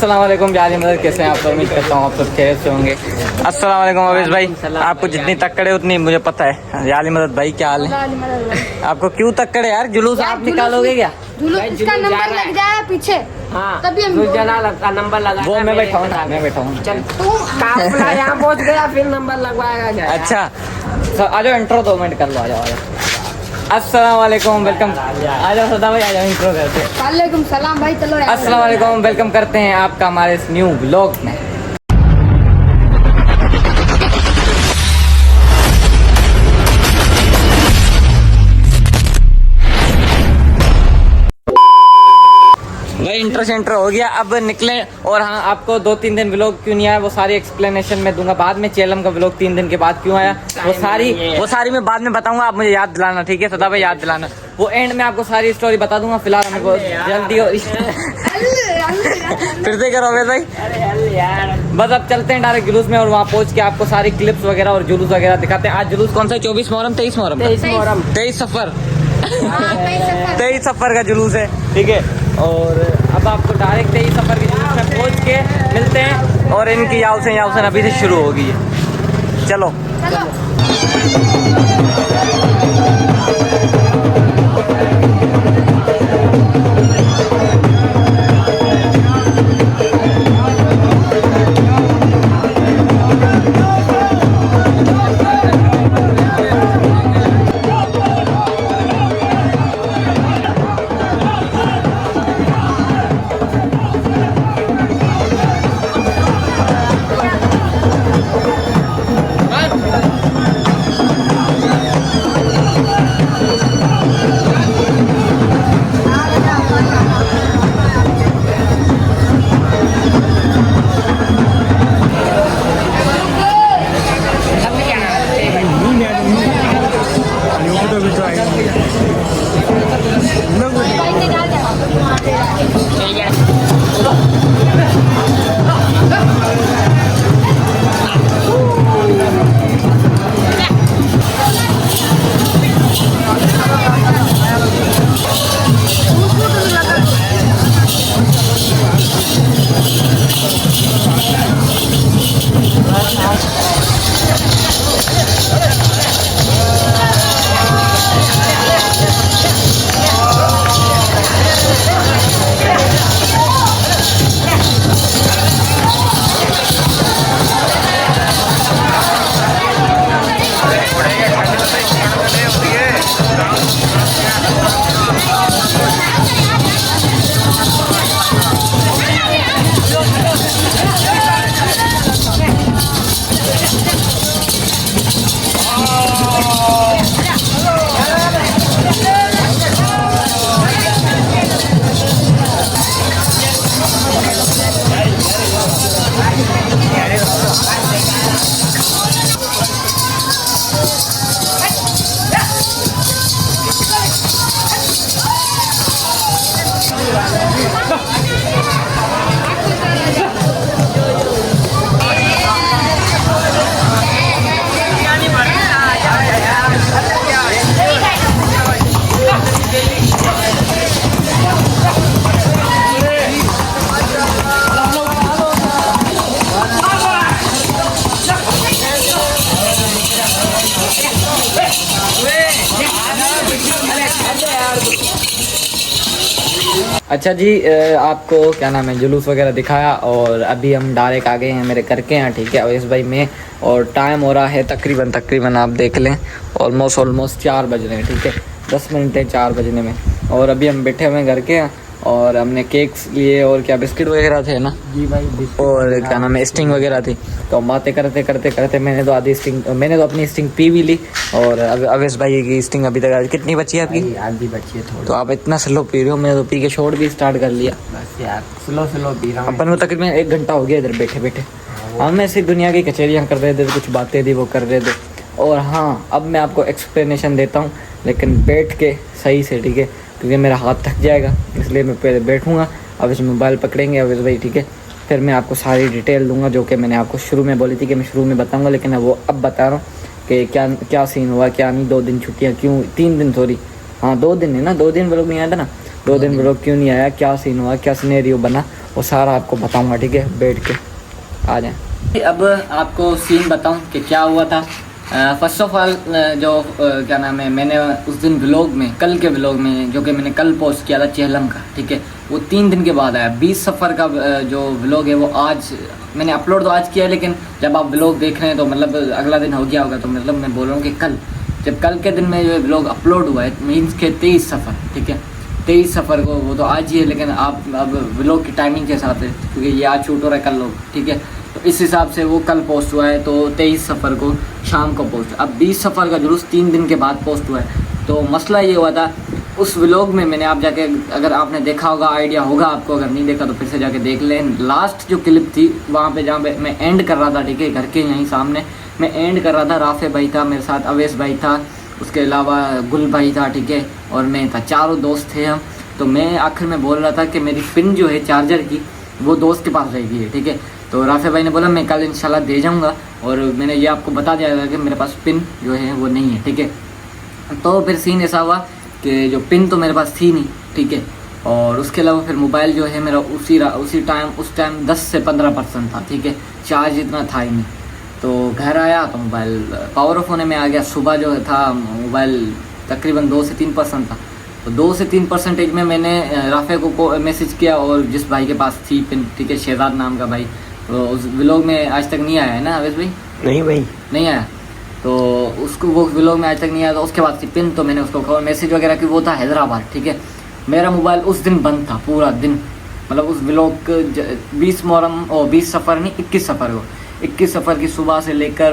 अस्सलाम वालेकुम बिहारी मदद, कैसे हैं आप सब? उम्मीद करता हूँ आप सब खैरियत से होंगे। अस्सलाम वालेकुम अवेश भाई, आपको जितनी तक्कड़ है उतनी मुझे पता है। याली मदद भाई क्या हाल है? आपको क्यों तक्कड़ है यार? जुलूस आप निकालोगे क्या? इसका नंबर लग जाए पीछे। हाँ, तभी हम जना लगता नंबर लगा। वो मैं बैठा हूँ, मैं बैठा हूँ। चल तू काफला यहाँ पहुँच गया, फिर नंबर लगवाएगा क्या? अच्छा तो आ जाओ, इंट्रो 2 मिनट कर लो। आ जाओ, आ जाओ। अस्सलाम वालेकुम, वेलकम। आ जाओ सदा भाई, आ जाओ, इंट्रो करते हैं। वालेकुम सलाम भाई, चलो यार। अस्सलाम वालेकुम, वेलकम करते हैं आपका हमारे इस न्यू व्लॉग में। भाई इंट्रो हो गया, अब निकले। और हाँ, आपको 2-3 दिन व्लॉग क्यों नहीं आया वो सारी एक्सप्लेनेशन मैं दूंगा बाद में। चेलम का व्लॉग 3 दिन के बाद क्यों आया वो सारी मैं बाद में बताऊंगा। आप मुझे याद दिलाना, ठीक है सदा भाई, याद दिलाना। वो एंड में आपको सारी स्टोरी बता दूंगा। फिलहाल हमें बहुत जल्दी हो फिर से करो अवेश भाई। बस अब चलते हैं डायरेक्ट जुलूस में, और वहाँ पहुँच के आपको सारी क्लिप्स वगैरह और जुलूस वगैरह दिखाते हैं। आज जुलूस कौन सा है? 24 मुहर्रम 23 मुहर्रम 23 सफर 23 सफर का जुलूस है, ठीक है। और अब आपको डायरेक्ट 23 सफर के जुलूस में पहुँच के मिलते हैं, और इनकी यावसें अभी से शुरू होगी है। चलो अच्छा जी, आपको क्या नाम है, जुलूस वगैरह दिखाया, और अभी हम डायरेक्ट आ गए हैं मेरे घर के यहाँ, ठीक है अवेश भाई में। और टाइम हो रहा है तकरीबन आप देख लें, ऑलमोस्ट 4 बज रहे हैं, ठीक है 10 मिनट है 4 बजने में। और अभी हम बैठे हुए हैं घर के यहाँ, और हमने केक्स लिए और क्या बिस्किट वगैरह थे ना जी भाई, और क्या नाम है स्टिंग वगैरह थी। तो हम बातें करते मैंने तो अपनी स्टिंग पी भी ली। और अवेश भाई की स्टिंग अभी तक कितनी बची है आपकी? आधी बची है थोड़ी। तो आप इतना स्लो पी रहे हो, मैंने तो पी के शॉट भी स्टार्ट कर लिया। बस यार स्लो पी रहा हूँ। अपन को तकरीबन 1 घंटा हो गया इधर बैठे हम ऐसी दुनिया की कचहरियाँ कर रहे थे, कुछ बातें थी वो कर रहे थे। और हाँ, अब मैं आपको एक्सप्लेनेशन देता हूँ, लेकिन बैठ के सही से, ठीक है, क्योंकि मेरा हाथ थक जाएगा, इसलिए मैं पहले बैठूँगा। अब इस मोबाइल पकड़ेंगे अवेश भाई, ठीक है, फिर मैं आपको सारी डिटेल दूंगा जो कि मैंने आपको शुरू में बोली थी कि मैं शुरू में बताऊंगा, लेकिन वो अब बता रहा हूँ कि क्या सीन हुआ क्या नहीं। 2 दिन छुट्टियाँ क्यों, 3 दिन सॉरी, हाँ 2 दिन है ना, 2 दिन वो लोग नहीं आया था ना, 2 दिन व्लॉग क्यों नहीं आया, क्या सीन हुआ, क्या सिनेरियो बना, वो सारा आपको बताऊंगा, ठीक है, बैठ के आ जाए। अब आपको सीन बताऊं कि क्या हुआ था। फर्स्ट ऑफ ऑल जो क्या नाम है, मैंने उस दिन व्लॉग में, कल के व्लॉग में जो कि मैंने कल पोस्ट किया था चेहलम का, ठीक है, वो 3 दिन के बाद आया। 20 सफ़र का जो व्लॉग है वो आज मैंने अपलोड तो आज किया है, लेकिन जब आप व्लॉग देख रहे हैं तो मतलब अगला दिन हो गया होगा, तो मतलब मैं बोल रहा हूँ कि कल, जब कल के दिन में जो व्लॉग अपलोड हुआ है मीन्स के 23 सफ़र, ठीक है, 23 सफ़र को, वो तो आज ही है, लेकिन आप अब व्लॉग की टाइमिंग के हिसाब से, क्योंकि ये आज शूट हो रहा है कल लोग, ठीक है, तो इस हिसाब से वो कल पोस्ट हुआ है, तो 23 सफ़र को शाम को पोस्ट। अब 20 सफ़र का जुलूस 3 दिन के बाद पोस्ट हुआ है। तो मसला ये हुआ था उस व्लॉग में, मैंने आप जाके अगर आपने देखा होगा आइडिया होगा आपको, अगर नहीं देखा तो फिर से जाके देख लें। लास्ट जो क्लिप थी वहाँ पे जहाँ पे मैं एंड कर रहा था, ठीक है, घर के यहीं सामने मैं एंड कर रहा था, राफे भाई था मेरे साथ, अवैस भाई था, उसके अलावा गुल भाई था, ठीक है, और मैं था, चारों दोस्त थे हम। तो मैं आखिर में बोल रहा था कि मेरी पिन जो है चार्जर की वो दोस्त के पास रह गई है, ठीक है। तो राफे भाई ने बोला मैं कल इंशाल्लाह दे जाऊंगा, और मैंने ये आपको बता दिया था कि मेरे पास पिन जो है वो नहीं है, ठीक है। तो फिर सीन ऐसा हुआ कि जो पिन तो मेरे पास थी नहीं, ठीक है, और उसके अलावा फिर मोबाइल जो है मेरा उस टाइम 10 से 15% था, ठीक है, चार्ज इतना था ही नहीं। तो घर आया तो मोबाइल पावर ऑफ होने में आ गया। सुबह जो था मोबाइल तकरीबन 2 से 3% था, तो 2 से 3% में मैंने राफे को मैसेज किया, और जिस भाई के पास थी पिन, ठीक है, शहजाद नाम का भाई, तो उस व्लॉग में आज तक नहीं आया है ना अवैस भाई? नहीं भाई, नहीं आया, तो उसको वो व्लॉग में आज तक नहीं आया, तो उसके बाद थी पिन, तो मैंने उसको मैसेज वगैरह की, वो था हैदराबाद, ठीक है। मेरा मोबाइल उस दिन बंद था पूरा दिन, मतलब उस व्लॉग 20 सफ़र नहीं 21 सफ़र को, 21 सफ़र की सुबह से लेकर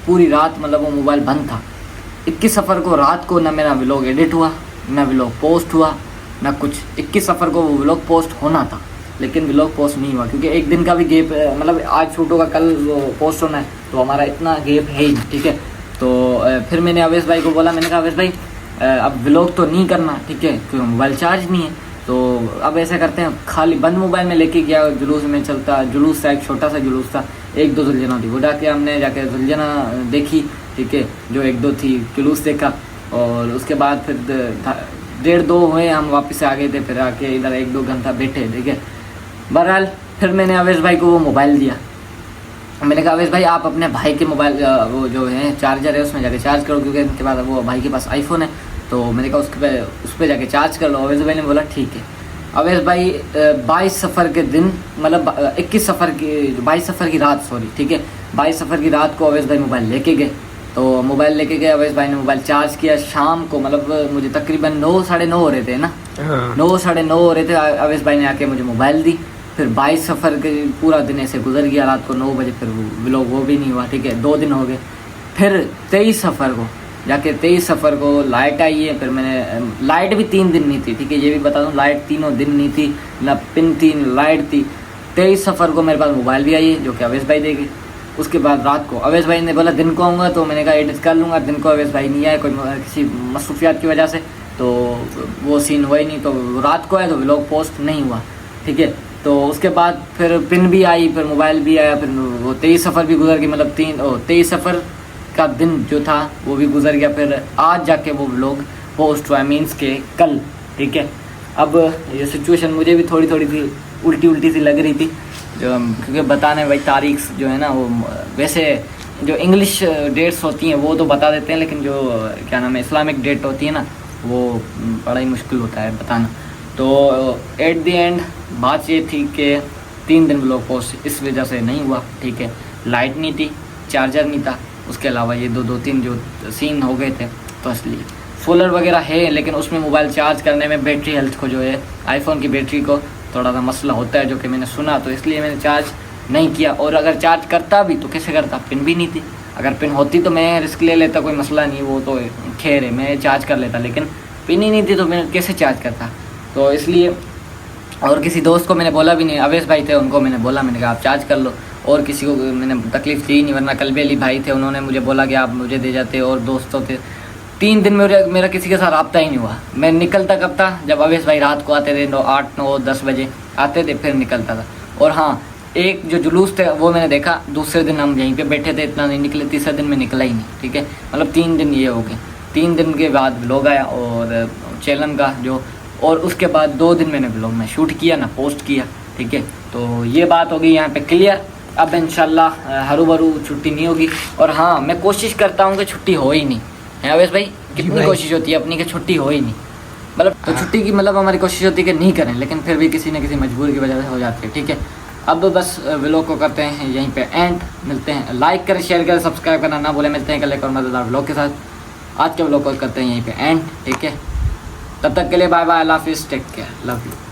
पूरी रात मतलब वो मोबाइल बंद था। 21 सफ़र को रात को ना मेरा व्लॉग एडिट हुआ, ना व्लॉग पोस्ट हुआ, ना कुछ। 21 सफ़र को वो व्लॉग पोस्ट होना था, लेकिन व्लॉग पोस्ट नहीं हुआ, क्योंकि एक दिन का भी गेप, मतलब आज शूट होगा कल वो पोस्ट होना है, तो हमारा इतना गेप है ही, ठीक है। तो फिर मैंने अवैस भाई को बोला, मैंने कहा अवैस भाई अब व्लॉग तो नहीं करना, ठीक है, क्योंकि मोबाइल चार्ज नहीं है, तो अब ऐसा करते हैं, खाली बंद मोबाइल में लेके गया, जुलूस में चलता, जुलूस था, एक छोटा सा जुलूस था, 1-2 जुलझना थी, वो हमने जाके जुलझना देखी, ठीक है, जो 1-2 थी, जुलूस देखा, और उसके बाद फिर 1:30-2 हुए, हम वापस आ गए थे, फिर आके इधर 1-2 घंटा बैठे, ठीक है। बहरहाल फिर मैंने अवैस भाई को वो मोबाइल दिया, मैंने कहा अवैस भाई आप अपने भाई के मोबाइल वो जो है चार्जर है उसमें जाके चार्ज करो, क्योंकि इनके बाद वो भाई के पास आईफोन है, तो मैंने कहा उस पर जाके चार्ज कर लो। अवैस भाई ने बोला ठीक है। अवैस भाई 22 सफ़र के दिन, मतलब 21 सफ़र की 22 सफ़र की रात, सॉरी, ठीक है, 22 सफ़र की रात को अवैस भाई मोबाइल लेके गए। तो मोबाइल लेके गए, अवैस भाई ने मोबाइल चार्ज किया शाम को, मतलब मुझे तकरीबन 9-9:30 हो रहे थे ना, 9-9:30 हो रहे थे, अवैस भाई ने आके मुझे मोबाइल दी। फिर 22 सफ़र के पूरा दिन ऐसे गुजर गया, रात को 9 बजे फिर व्लॉग वो भी नहीं हुआ, ठीक है, 2 दिन हो गए। फिर 23 सफ़र को जाके 23 सफ़र को लाइट आई है, फिर मैंने लाइट भी 3 दिन नहीं थी, ठीक है, ये भी बता दूँ, लाइट तीनों दिन नहीं थी, ना पिन थी ना लाइट थी। 23 सफ़र को मेरे पास मोबाइल भी आई है, जो कि अवैस भाई देगी। उसके बाद रात को अवैस भाई ने बोला दिन को आऊँगा, तो मैंने कहा एडिट कर लूँगा। दिन को अवैस भाई नहीं आए, कोई किसी मसरूफियात की वजह से, तो वो सीन हुआ ही नहीं, तो रात को आया तो व्लॉग पोस्ट नहीं हुआ, ठीक है। तो उसके बाद फिर पिन भी आई, फिर मोबाइल भी आया, फिर वो 23 सफ़र भी गुजर गई, मतलब 23 सफ़र का दिन जो था वो भी गुजर गया। फिर आज जाके वो व्लॉग पोस्ट हुआ, मीन्स के कल, ठीक है। अब ये सिचुएशन मुझे भी थोड़ी थोड़ी सी उल्टी सी लग रही थी, जो क्योंकि बताने भाई तारीख जो है ना, वो वैसे जो इंग्लिश डेट्स होती हैं वो तो बता देते हैं, लेकिन जो क्या नाम है इस्लामिक डेट होती है ना, वो बड़ा ही मुश्किल होता है बताना। तो एट द एंड बात ये थी कि 3 दिन व्लॉग पोस्ट इस वजह से नहीं हुआ, ठीक है। लाइट नहीं थी, चार्जर नहीं था, उसके अलावा ये 2-3 जो सीन हो गए थे, तो असली सोलर वगैरह है, लेकिन उसमें मोबाइल चार्ज करने में बैटरी हेल्थ को जो है आईफोन की बैटरी को थोड़ा सा मसला होता है, जो कि मैंने सुना, तो इसलिए मैंने चार्ज नहीं किया। और अगर चार्ज करता भी तो कैसे करता, पिन भी नहीं थी। अगर पिन होती तो मैं रिस्क ले लेता, कोई मसला नहीं, वो तो खैर है, मैं चार्ज कर लेता, लेकिन पिन ही नहीं थी तो मैं कैसे चार्ज करता। तो इसलिए और किसी दोस्त को मैंने बोला भी नहीं, अवैस भाई थे उनको मैंने बोला, मैंने कहा आप चार्ज कर लो, और किसी को मैंने तकलीफ़ दी नहीं, वरना कल्बी अली भाई थे, उन्होंने मुझे बोला कि आप मुझे दे जाते, और दोस्तों थे। 3 दिन मेरा किसी के साथ रब्ता ही नहीं हुआ। मैं निकलता कब था, जब अवैस भाई रात को आते थे, 8-9-10 बजे आते थे, फिर निकलता था। और हाँ, एक जो जुलूस थे वो मैंने देखा, दूसरे दिन हम यहीं पे बैठे थे, इतना नहीं निकले, तीसरे दिन में निकला ही नहीं, ठीक है। मतलब 3 दिन ये हो गए। 3 दिन के बाद व्लॉग आया, और चैनल का जो और उसके बाद 2 दिन मैंने ब्लॉग में शूट किया ना पोस्ट किया, ठीक है। तो ये बात होगी यहाँ पे क्लियर। अब इंशाल्लाह हरू भरू छुट्टी नहीं होगी। और हाँ, मैं कोशिश करता हूँ कि छुट्टी हो ही नहीं है अवेश भाई, कितनी कोशिश होती है अपनी कि छुट्टी हो ही नहीं, मतलब तो छुट्टी की मतलब हमारी कोशिश होती है कि नहीं करें, लेकिन फिर भी किसी न किसी मजबूरी की वजह से हो जाती है, ठीक है। अब बस व्लॉग को करते हैं यहीं पे एंड, मिलते हैं, लाइक करें, शेयर करें, सब्सक्राइब करना ना भूलें। मिलते हैं कल एक और मज़ेदार व्लॉग के साथ। आज के व्लॉग को करते हैं यहीं पे एंड, ठीक है। तब तक के लिए बाय बाय, अल्लाह हाफिज़, टेक केयर, लव यू।